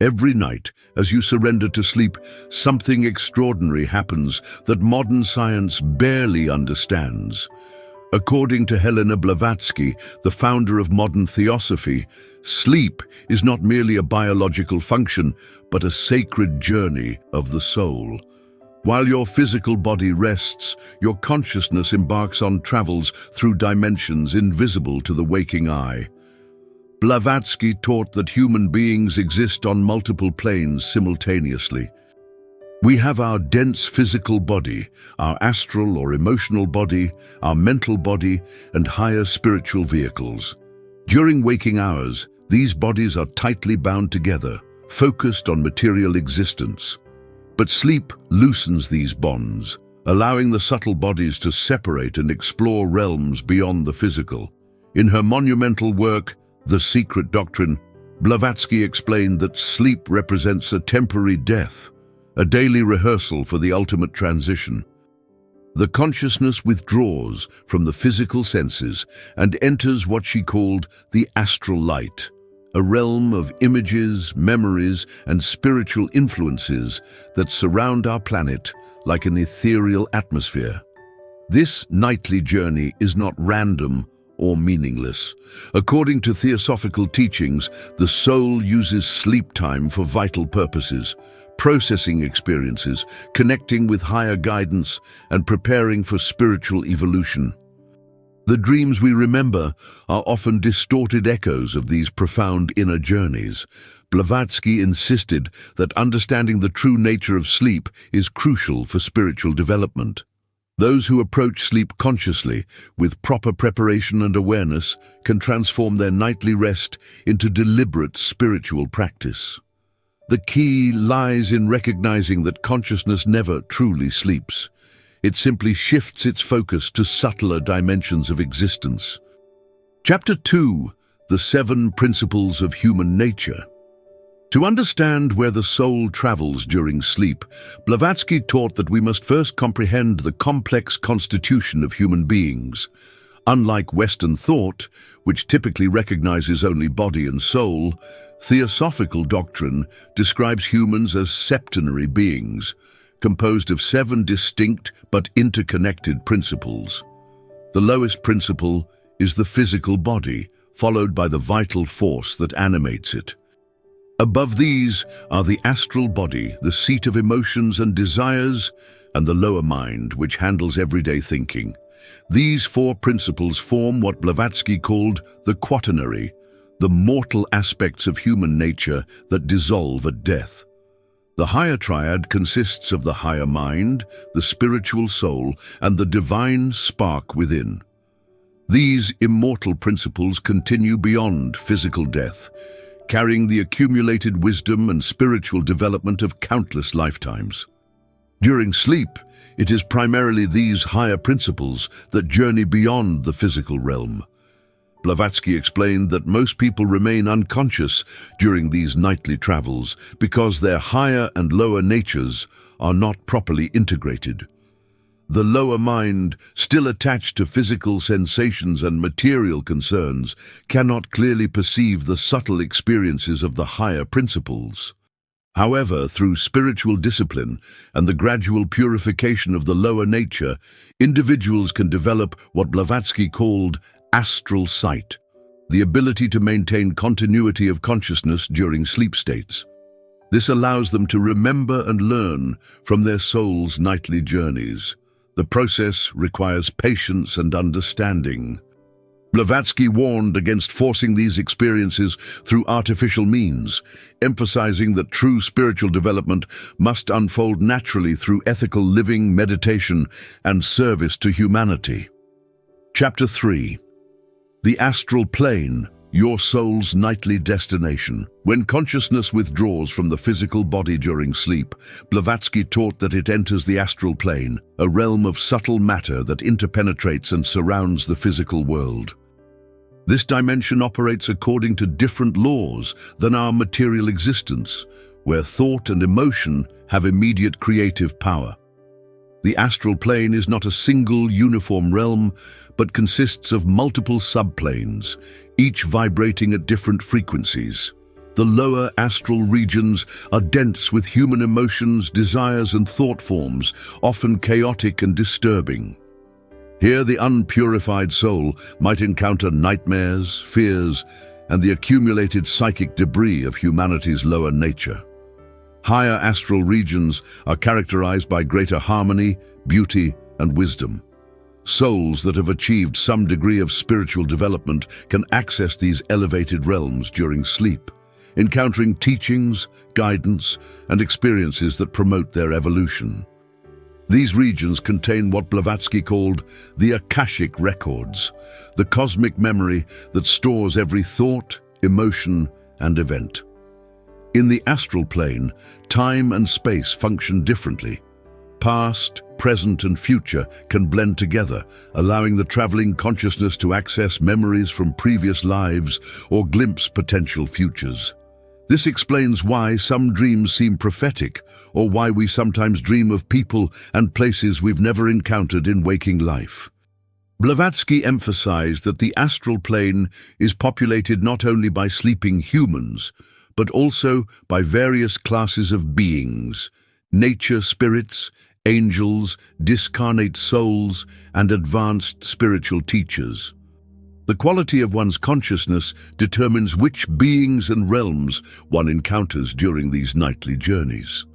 Every night, as you surrender to sleep, something extraordinary happens that modern science barely understands. According to Helena Blavatsky, the founder of modern Theosophy, sleep is not merely a biological function, but a sacred journey of the soul. While your physical body rests, your consciousness embarks on travels through dimensions invisible to the waking eye. Blavatsky taught that human beings exist on multiple planes simultaneously. We have our dense physical body, our astral or emotional body, our mental body, and higher spiritual vehicles. During waking hours, these bodies are tightly bound together, focused on material existence. But sleep loosens these bonds, allowing the subtle bodies to separate and explore realms beyond the physical. In her monumental work, The Secret Doctrine, Blavatsky explained that sleep represents a temporary death, a daily rehearsal for the ultimate transition. The consciousness withdraws from the physical senses and enters what she called the astral light, a realm of images, memories, and spiritual influences that surround our planet like an ethereal atmosphere. This nightly journey is not random or meaningless. According to Theosophical teachings, the soul uses sleep time for vital purposes, processing experiences, connecting with higher guidance, and preparing for spiritual evolution. The dreams we remember are often distorted echoes of these profound inner journeys. Blavatsky insisted that understanding the true nature of sleep is crucial for spiritual development. Those who approach sleep consciously, with proper preparation and awareness, can transform their nightly rest into deliberate spiritual practice. The key lies in recognizing that consciousness never truly sleeps. It simply shifts its focus to subtler dimensions of existence. Chapter 2: The 7 Principles of Human Nature. To understand where the soul travels during sleep, Blavatsky taught that we must first comprehend the complex constitution of human beings. Unlike Western thought, which typically recognizes only body and soul, Theosophical doctrine describes humans as septenary beings, composed of 7 distinct but interconnected principles. The lowest principle is the physical body, followed by the vital force that animates it. Above these are the astral body, the seat of emotions and desires, and the lower mind, which handles everyday thinking. These 4 principles form what Blavatsky called the quaternary, the mortal aspects of human nature that dissolve at death. The higher triad consists of the higher mind, the spiritual soul, and the divine spark within. These immortal principles continue beyond physical death, carrying the accumulated wisdom and spiritual development of countless lifetimes. During sleep, it is primarily these higher principles that journey beyond the physical realm. Blavatsky explained that most people remain unconscious during these nightly travels because their higher and lower natures are not properly integrated. The lower mind, still attached to physical sensations and material concerns, cannot clearly perceive the subtle experiences of the higher principles. However, through spiritual discipline and the gradual purification of the lower nature, individuals can develop what Blavatsky called astral sight, the ability to maintain continuity of consciousness during sleep states. This allows them to remember and learn from their soul's nightly journeys. The process requires patience and understanding. Blavatsky warned against forcing these experiences through artificial means, emphasizing that true spiritual development must unfold naturally through ethical living, meditation, and service to humanity. Chapter 3: The Astral Plane, your soul's nightly destination. When consciousness withdraws from the physical body during sleep, Blavatsky taught that it enters the astral plane, a realm of subtle matter that interpenetrates and surrounds the physical world. This dimension operates according to different laws than our material existence, where thought and emotion have immediate creative power. The astral plane is not a single uniform realm, but consists of multiple subplanes, each vibrating at different frequencies. The lower astral regions are dense with human emotions, desires, and thought forms, often chaotic and disturbing. Here, the unpurified soul might encounter nightmares, fears, and the accumulated psychic debris of humanity's lower nature. Higher astral regions are characterized by greater harmony, beauty, and wisdom. Souls that have achieved some degree of spiritual development can access these elevated realms during sleep, encountering teachings, guidance, and experiences that promote their evolution. These regions contain what Blavatsky called the Akashic Records, the cosmic memory that stores every thought, emotion, and event. In the astral plane, time and space function differently. Past, present, and future can blend together, allowing the traveling consciousness to access memories from previous lives or glimpse potential futures. This explains why some dreams seem prophetic, or why we sometimes dream of people and places we've never encountered in waking life. Blavatsky emphasized that the astral plane is populated not only by sleeping humans, but also by various classes of beings, nature spirits, angels, discarnate souls, and advanced spiritual teachers. The quality of one's consciousness determines which beings and realms one encounters during these nightly journeys.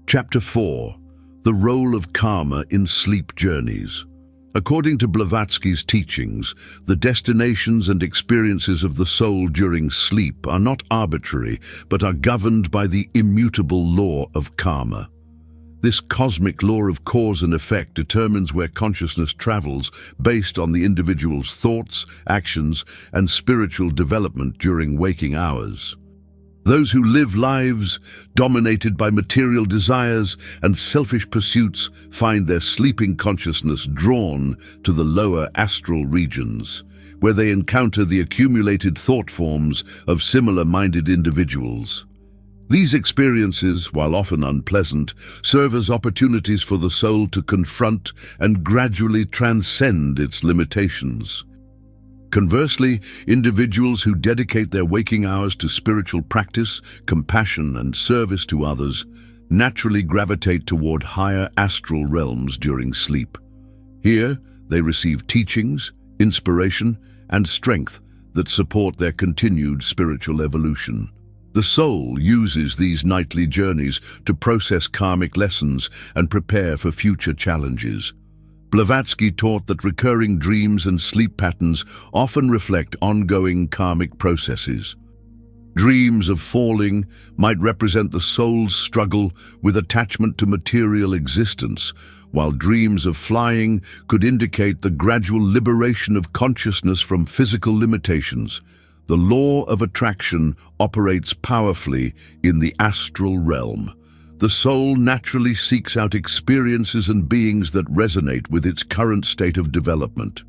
Chapter 4. The Role of Karma in Sleep Journeys. According to Blavatsky's teachings, the destinations and experiences of the soul during sleep are not arbitrary, but are governed by the immutable law of karma. This cosmic law of cause and effect determines where consciousness travels based on the individual's thoughts, actions, and spiritual development during waking hours. Those who live lives dominated by material desires and selfish pursuits find their sleeping consciousness drawn to the lower astral regions, where they encounter the accumulated thought forms of similar-minded individuals. These experiences, while often unpleasant, serve as opportunities for the soul to confront and gradually transcend its limitations. Conversely, individuals who dedicate their waking hours to spiritual practice, compassion, and service to others naturally gravitate toward higher astral realms during sleep. Here, they receive teachings, inspiration, and strength that support their continued spiritual evolution. The soul uses these nightly journeys to process karmic lessons and prepare for future challenges. Blavatsky taught that recurring dreams and sleep patterns often reflect ongoing karmic processes. Dreams of falling might represent the soul's struggle with attachment to material existence, while dreams of flying could indicate the gradual liberation of consciousness from physical limitations. The law of attraction operates powerfully in the astral realm. The soul naturally seeks out experiences and beings that resonate with its current state of development.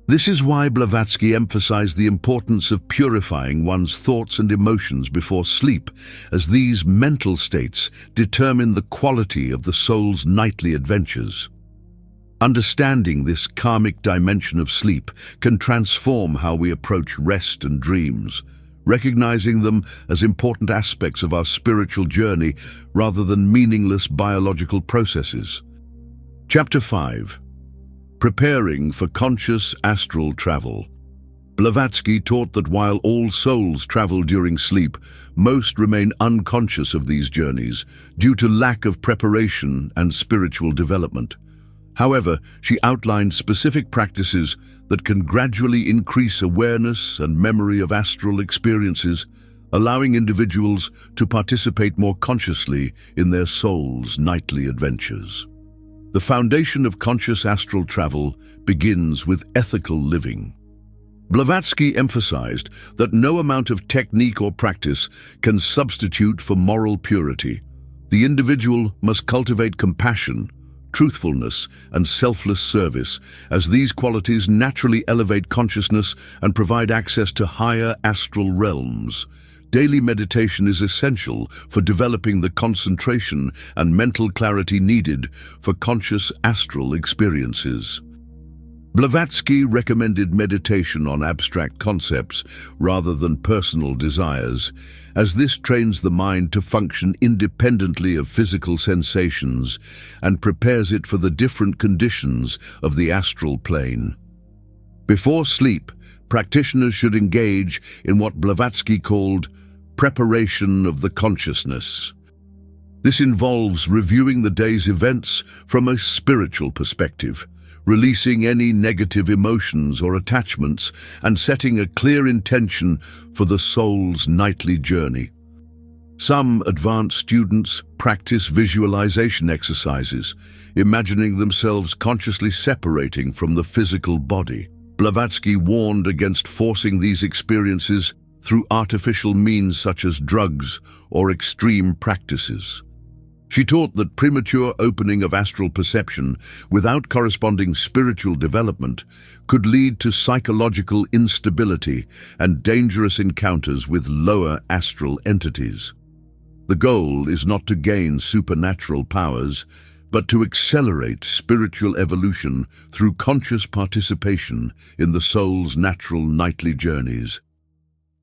This is why Blavatsky emphasized the importance of purifying one's thoughts and emotions before sleep, as these mental states determine the quality of the soul's nightly adventures. Understanding this karmic dimension of sleep can transform how we approach rest and dreams, recognizing them as important aspects of our spiritual journey rather than meaningless biological processes. Chapter 5. Preparing for Conscious Astral Travel. Blavatsky taught that while all souls travel during sleep, most remain unconscious of these journeys due to lack of preparation and spiritual development. However, she outlined specific practices that can gradually increase awareness and memory of astral experiences, allowing individuals to participate more consciously in their soul's nightly adventures. The foundation of conscious astral travel begins with ethical living. Blavatsky emphasized that no amount of technique or practice can substitute for moral purity. The individual must cultivate compassion, truthfulness, and selfless service, as these qualities naturally elevate consciousness and provide access to higher astral realms. Daily meditation is essential for developing the concentration and mental clarity needed for conscious astral experiences. Blavatsky recommended meditation on abstract concepts rather than personal desires, as this trains the mind to function independently of physical sensations and prepares it for the different conditions of the astral plane. Before sleep, practitioners should engage in what Blavatsky called preparation of the consciousness. This involves reviewing the day's events from a spiritual perspective, releasing any negative emotions or attachments, and setting a clear intention for the soul's nightly journey. Some advanced students practice visualization exercises, imagining themselves consciously separating from the physical body. Blavatsky warned against forcing these experiences through artificial means such as drugs or extreme practices. She taught that premature opening of astral perception without corresponding spiritual development could lead to psychological instability and dangerous encounters with lower astral entities. The goal is not to gain supernatural powers, but to accelerate spiritual evolution through conscious participation in the soul's natural nightly journeys.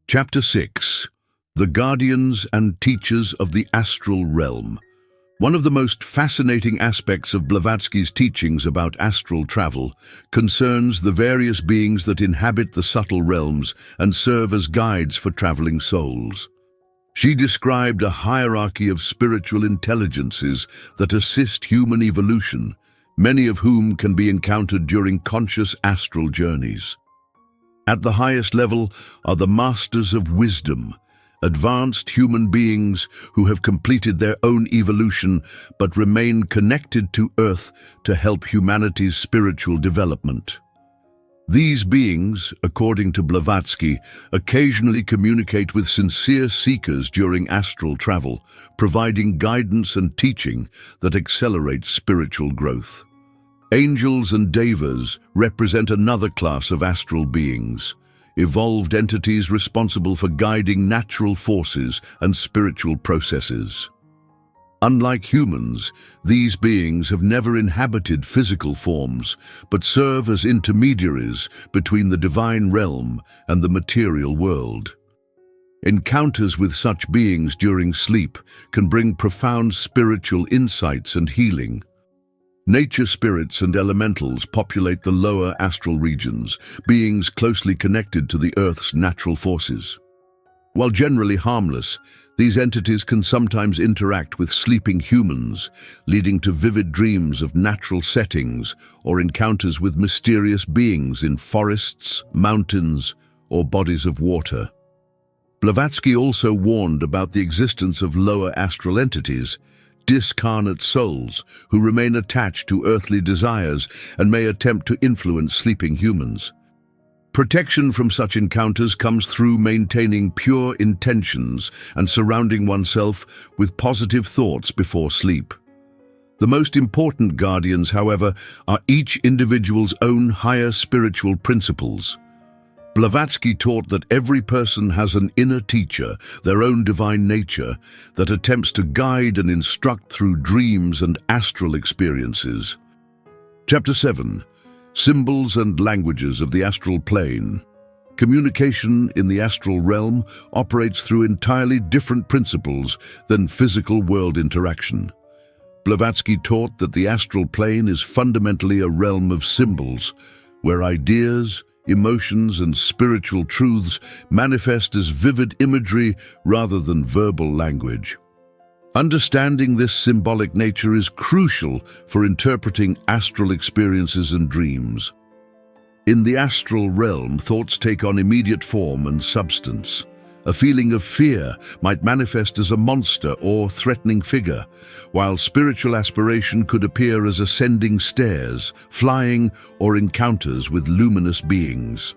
Chapter 6. The Guardians and Teachers of the Astral Realm. One of the most fascinating aspects of Blavatsky's teachings about astral travel concerns the various beings that inhabit the subtle realms and serve as guides for traveling souls. She described a hierarchy of spiritual intelligences that assist human evolution, many of whom can be encountered during conscious astral journeys. At the highest level are the Masters of Wisdom, advanced human beings who have completed their own evolution but remain connected to Earth to help humanity's spiritual development. These beings, according to Blavatsky, occasionally communicate with sincere seekers during astral travel, providing guidance and teaching that accelerate spiritual growth. Angels and devas represent another class of astral beings, evolved entities responsible for guiding natural forces and spiritual processes. Unlike humans, these beings have never inhabited physical forms, but serve as intermediaries between the divine realm and the material world. Encounters with such beings during sleep can bring profound spiritual insights and healing. Nature spirits and elementals populate the lower astral regions, beings closely connected to the Earth's natural forces. While generally harmless, these entities can sometimes interact with sleeping humans, leading to vivid dreams of natural settings or encounters with mysterious beings in forests, mountains, or bodies of water. Blavatsky also warned about the existence of lower astral entities, discarnate souls who remain attached to earthly desires and may attempt to influence sleeping humans. Protection from such encounters comes through maintaining pure intentions and surrounding oneself with positive thoughts before sleep. The most important guardians, however, are each individual's own higher spiritual principles. Blavatsky taught that every person has an inner teacher, their own divine nature, that attempts to guide and instruct through dreams and astral experiences. Chapter 7. Symbols and Languages of the Astral Plane. Communication in the astral realm operates through entirely different principles than physical world interaction. Blavatsky taught that the astral plane is fundamentally a realm of symbols, where ideas, emotions, and spiritual truths manifest as vivid imagery rather than verbal language. Understanding this symbolic nature is crucial for interpreting astral experiences and dreams. In the astral realm, thoughts take on immediate form and substance. A feeling of fear might manifest as a monster or threatening figure, while spiritual aspiration could appear as ascending stairs, flying, or encounters with luminous beings.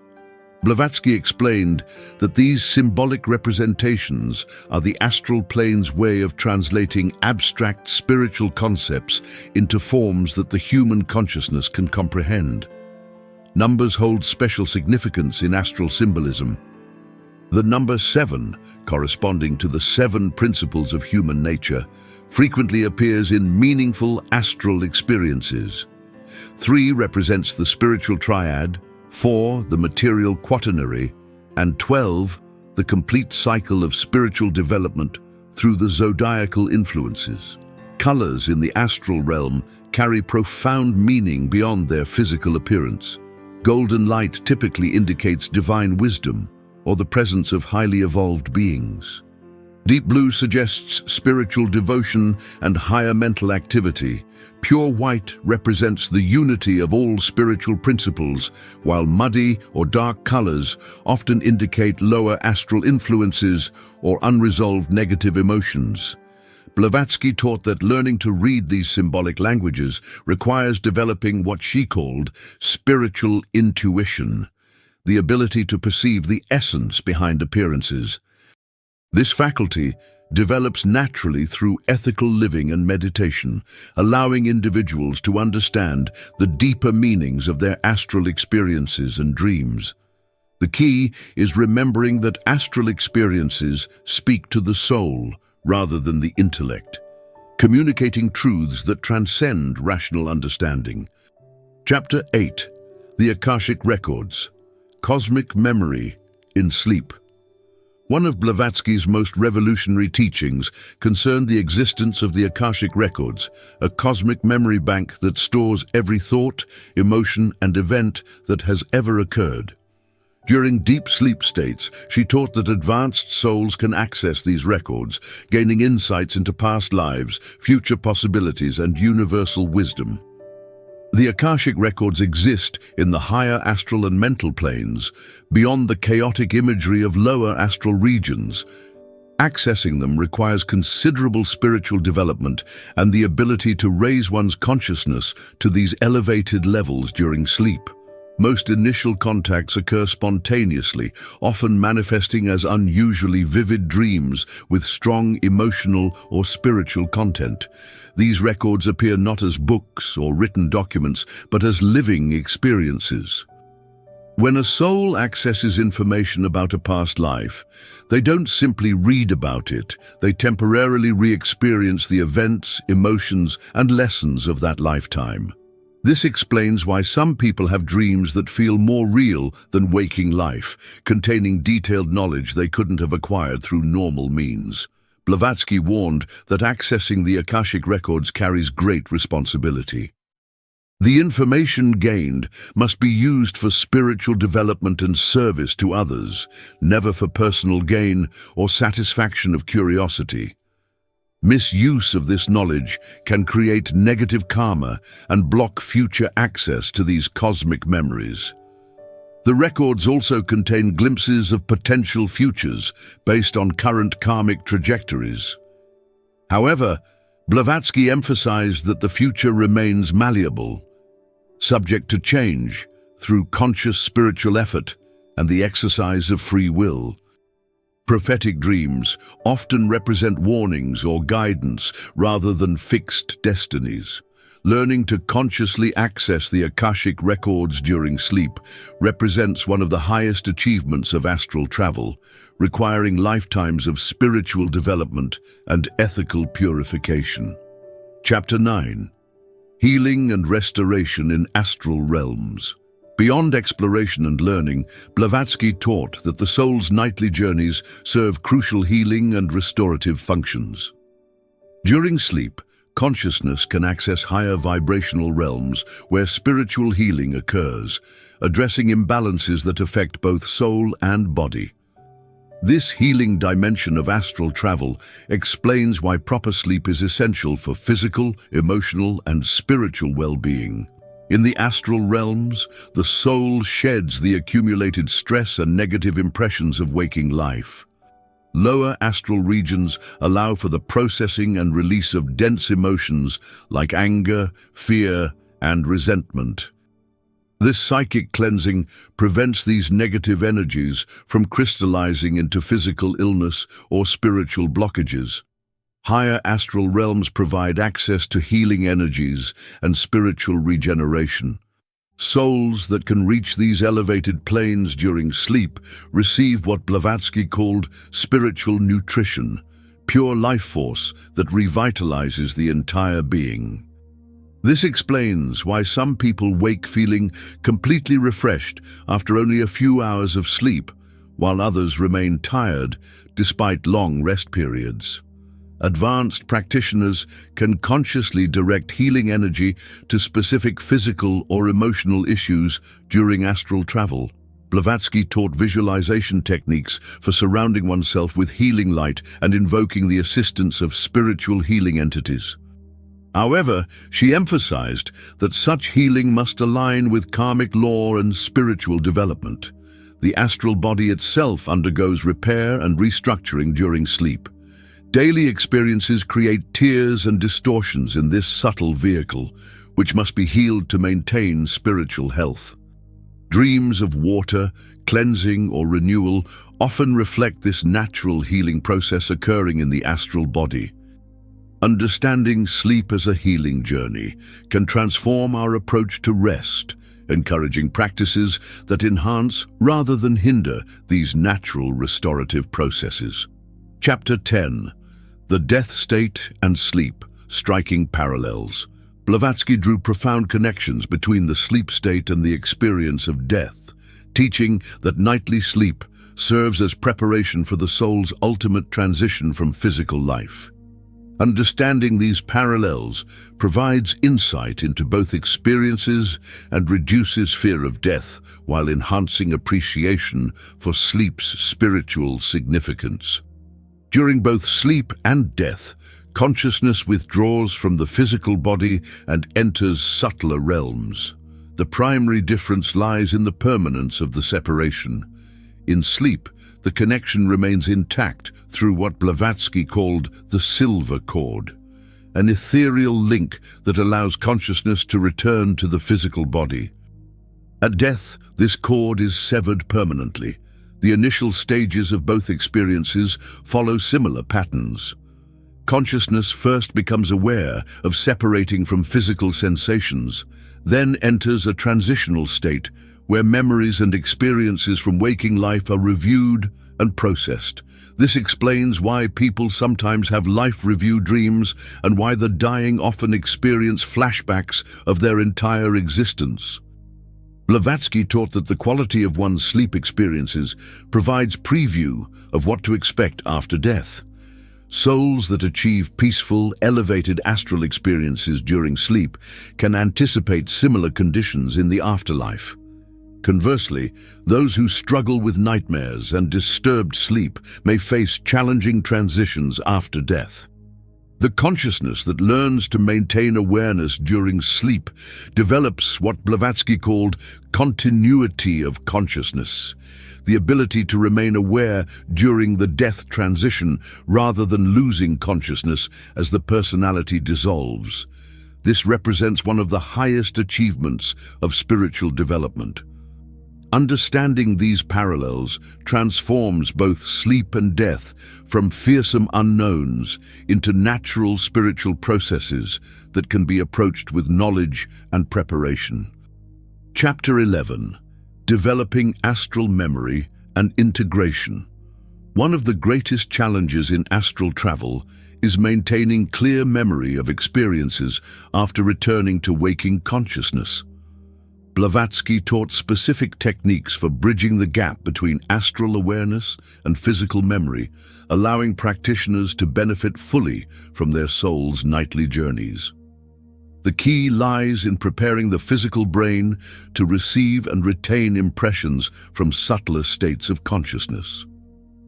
Blavatsky explained that these symbolic representations are the astral plane's way of translating abstract spiritual concepts into forms that the human consciousness can comprehend. Numbers hold special significance in astral symbolism. The number 7, corresponding to the 7 principles of human nature, frequently appears in meaningful astral experiences. 3 represents the spiritual triad, 4 the material quaternary, and 12 the complete cycle of spiritual development through the zodiacal influences. Colors in the astral realm carry profound meaning beyond their physical appearance. Golden light typically indicates divine wisdom or the presence of highly evolved beings. Deep blue suggests spiritual devotion and higher mental activity. Pure white represents the unity of all spiritual principles, while muddy or dark colors often indicate lower astral influences or unresolved negative emotions. Blavatsky taught that learning to read these symbolic languages requires developing what she called spiritual intuition, the ability to perceive the essence behind appearances. This faculty develops naturally through ethical living and meditation, allowing individuals to understand the deeper meanings of their astral experiences and dreams. The key is remembering that astral experiences speak to the soul rather than the intellect, communicating truths that transcend rational understanding. Chapter 8. The Akashic Records. Cosmic Memory in Sleep. One of Blavatsky's most revolutionary teachings concerned the existence of the Akashic Records, a cosmic memory bank that stores every thought, emotion, and event that has ever occurred. During deep sleep states, she taught that advanced souls can access these records, gaining insights into past lives, future possibilities, and universal wisdom. The Akashic Records exist in the higher astral and mental planes, beyond the chaotic imagery of lower astral regions. Accessing them requires considerable spiritual development and the ability to raise one's consciousness to these elevated levels during sleep. Most initial contacts occur spontaneously, often manifesting as unusually vivid dreams with strong emotional or spiritual content. These records appear not as books or written documents, but as living experiences. When a soul accesses information about a past life, they don't simply read about it, they temporarily re-experience the events, emotions, and lessons of that lifetime. This explains why some people have dreams that feel more real than waking life, containing detailed knowledge they couldn't have acquired through normal means. Blavatsky warned that accessing the Akashic Records carries great responsibility. The information gained must be used for spiritual development and service to others, never for personal gain or satisfaction of curiosity. Misuse of this knowledge can create negative karma and block future access to these cosmic memories. The records also contain glimpses of potential futures based on current karmic trajectories. However, Blavatsky emphasized that the future remains malleable, subject to change through conscious spiritual effort and the exercise of free will. Prophetic dreams often represent warnings or guidance rather than fixed destinies. Learning to consciously access the Akashic Records during sleep represents one of the highest achievements of astral travel, requiring lifetimes of spiritual development and ethical purification. Chapter 9. Healing and Restoration in Astral Realms. Beyond exploration and learning, Blavatsky taught that the soul's nightly journeys serve crucial healing and restorative functions. During sleep, consciousness can access higher vibrational realms where spiritual healing occurs, addressing imbalances that affect both soul and body. This healing dimension of astral travel explains why proper sleep is essential for physical, emotional, and spiritual well-being. In the astral realms, the soul sheds the accumulated stress and negative impressions of waking life. Lower astral regions allow for the processing and release of dense emotions like anger, fear, and resentment. This psychic cleansing prevents these negative energies from crystallizing into physical illness or spiritual blockages. Higher astral realms provide access to healing energies and spiritual regeneration. Souls that can reach these elevated planes during sleep receive what Blavatsky called spiritual nutrition, pure life force that revitalizes the entire being. This explains why some people wake feeling completely refreshed after only a few hours of sleep, while others remain tired despite long rest periods. Advanced practitioners can consciously direct healing energy to specific physical or emotional issues during astral travel. Blavatsky taught visualization techniques for surrounding oneself with healing light and invoking the assistance of spiritual healing entities. However, she emphasized that such healing must align with karmic law and spiritual development. The astral body itself undergoes repair and restructuring during sleep. Daily experiences create tears and distortions in this subtle vehicle, which must be healed to maintain spiritual health. Dreams of water, cleansing, or renewal often reflect this natural healing process occurring in the astral body. Understanding sleep as a healing journey can transform our approach to rest, encouraging practices that enhance rather than hinder these natural restorative processes. Chapter 10. The Death State and Sleep, Striking Parallels. Blavatsky drew profound connections between the sleep state and the experience of death, teaching that nightly sleep serves as preparation for the soul's ultimate transition from physical life. Understanding these parallels provides insight into both experiences and reduces fear of death while enhancing appreciation for sleep's spiritual significance. During both sleep and death, consciousness withdraws from the physical body and enters subtler realms. The primary difference lies in the permanence of the separation. In sleep, the connection remains intact through what Blavatsky called the silver cord, an ethereal link that allows consciousness to return to the physical body. At death, this cord is severed permanently. The initial stages of both experiences follow similar patterns. Consciousness first becomes aware of separating from physical sensations, then enters a transitional state where memories and experiences from waking life are reviewed and processed. This explains why people sometimes have life review dreams and why the dying often experience flashbacks of their entire existence. Blavatsky taught that the quality of one's sleep experiences provides preview of what to expect after death. Souls that achieve peaceful, elevated astral experiences during sleep can anticipate similar conditions in the afterlife. Conversely, those who struggle with nightmares and disturbed sleep may face challenging transitions after death. The consciousness that learns to maintain awareness during sleep develops what Blavatsky called continuity of consciousness, the ability to remain aware during the death transition rather than losing consciousness as the personality dissolves. This represents one of the highest achievements of spiritual development. Understanding these parallels transforms both sleep and death from fearsome unknowns into natural spiritual processes that can be approached with knowledge and preparation. Chapter 11. Developing Astral Memory and Integration. One of the greatest challenges in astral travel is maintaining clear memory of experiences after returning to waking consciousness. Blavatsky taught specific techniques for bridging the gap between astral awareness and physical memory, allowing practitioners to benefit fully from their soul's nightly journeys. The key lies in preparing the physical brain to receive and retain impressions from subtler states of consciousness.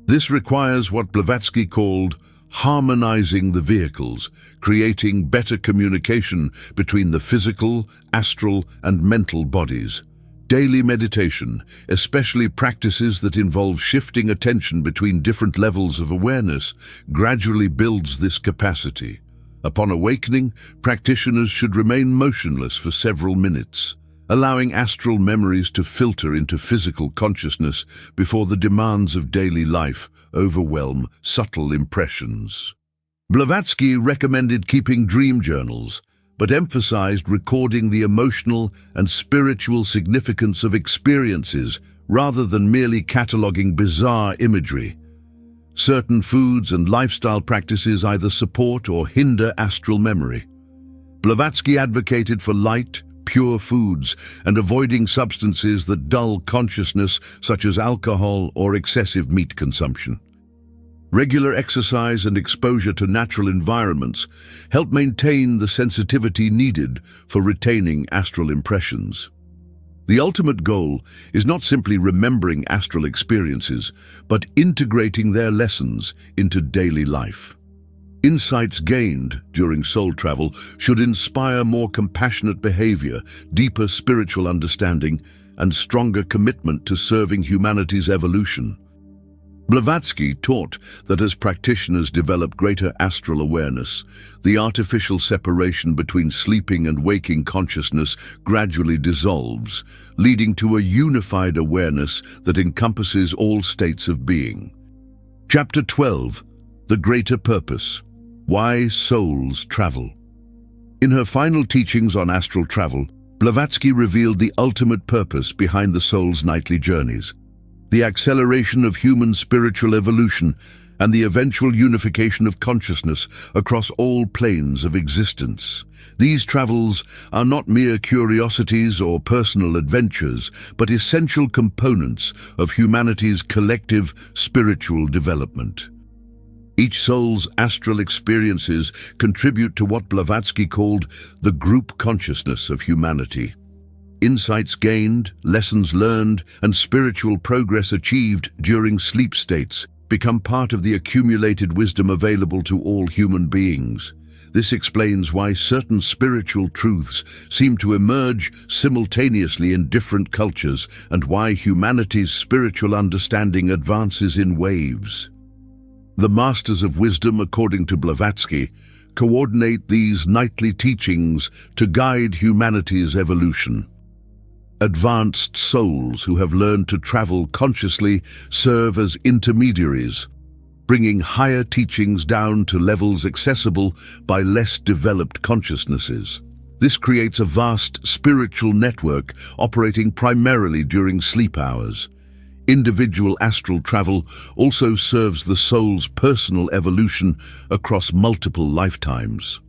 This requires what Blavatsky called harmonizing the vehicles, creating better communication between the physical, astral, and mental bodies. Daily meditation, especially practices that involve shifting attention between different levels of awareness, gradually builds this capacity. Upon awakening, practitioners should remain motionless for several minutes, allowing astral memories to filter into physical consciousness before the demands of daily life overwhelm subtle impressions. Blavatsky recommended keeping dream journals, but emphasized recording the emotional and spiritual significance of experiences rather than merely cataloging bizarre imagery. Certain foods and lifestyle practices either support or hinder astral memory. Blavatsky advocated for light, pure foods and avoiding substances that dull consciousness, such as alcohol or excessive meat consumption. Regular exercise and exposure to natural environments help maintain the sensitivity needed for retaining astral impressions. The ultimate goal is not simply remembering astral experiences, but integrating their lessons into daily life. Insights gained during soul travel should inspire more compassionate behavior, deeper spiritual understanding, and stronger commitment to serving humanity's evolution. Blavatsky taught that as practitioners develop greater astral awareness, the artificial separation between sleeping and waking consciousness gradually dissolves, leading to a unified awareness that encompasses all states of being. Chapter 12: The Greater Purpose. Why Souls Travel. In her final teachings on astral travel, Blavatsky revealed the ultimate purpose behind the soul's nightly journeys: the acceleration of human spiritual evolution and the eventual unification of consciousness across all planes of existence. These travels are not mere curiosities or personal adventures, but essential components of humanity's collective spiritual development. Each soul's astral experiences contribute to what Blavatsky called the group consciousness of humanity. Insights gained, lessons learned, and spiritual progress achieved during sleep states become part of the accumulated wisdom available to all human beings. This explains why certain spiritual truths seem to emerge simultaneously in different cultures and why humanity's spiritual understanding advances in waves. The Masters of Wisdom, according to Blavatsky, coordinate these nightly teachings to guide humanity's evolution. Advanced souls who have learned to travel consciously serve as intermediaries, bringing higher teachings down to levels accessible by less developed consciousnesses. This creates a vast spiritual network operating primarily during sleep hours. Individual astral travel also serves the soul's personal evolution across multiple lifetimes.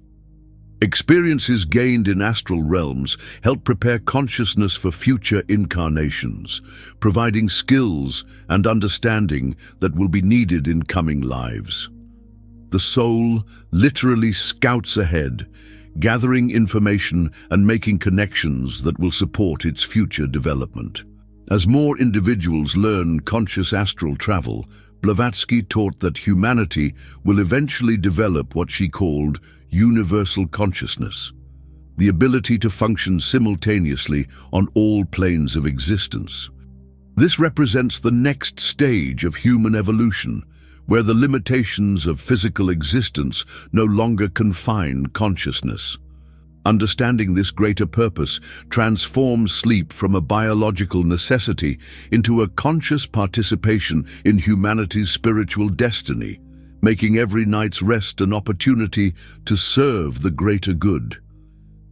Experiences gained in astral realms help prepare consciousness for future incarnations, providing skills and understanding that will be needed in coming lives. The soul literally scouts ahead, gathering information and making connections that will support its future development. As more individuals learn conscious astral travel, Blavatsky taught that humanity will eventually develop what she called universal consciousness, the ability to function simultaneously on all planes of existence. This represents the next stage of human evolution, where the limitations of physical existence no longer confine consciousness. Understanding this greater purpose transforms sleep from a biological necessity into a conscious participation in humanity's spiritual destiny, making every night's rest an opportunity to serve the greater good.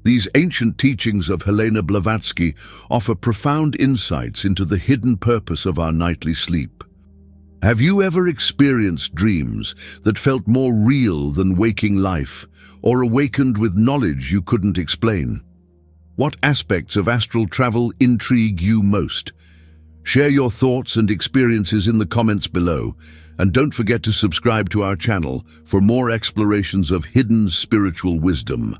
These ancient teachings of Helena Blavatsky offer profound insights into the hidden purpose of our nightly sleep. Have you ever experienced dreams that felt more real than waking life, or awakened with knowledge you couldn't explain? What aspects of astral travel intrigue you most? Share your thoughts and experiences in the comments below, and don't forget to subscribe to our channel for more explorations of hidden spiritual wisdom.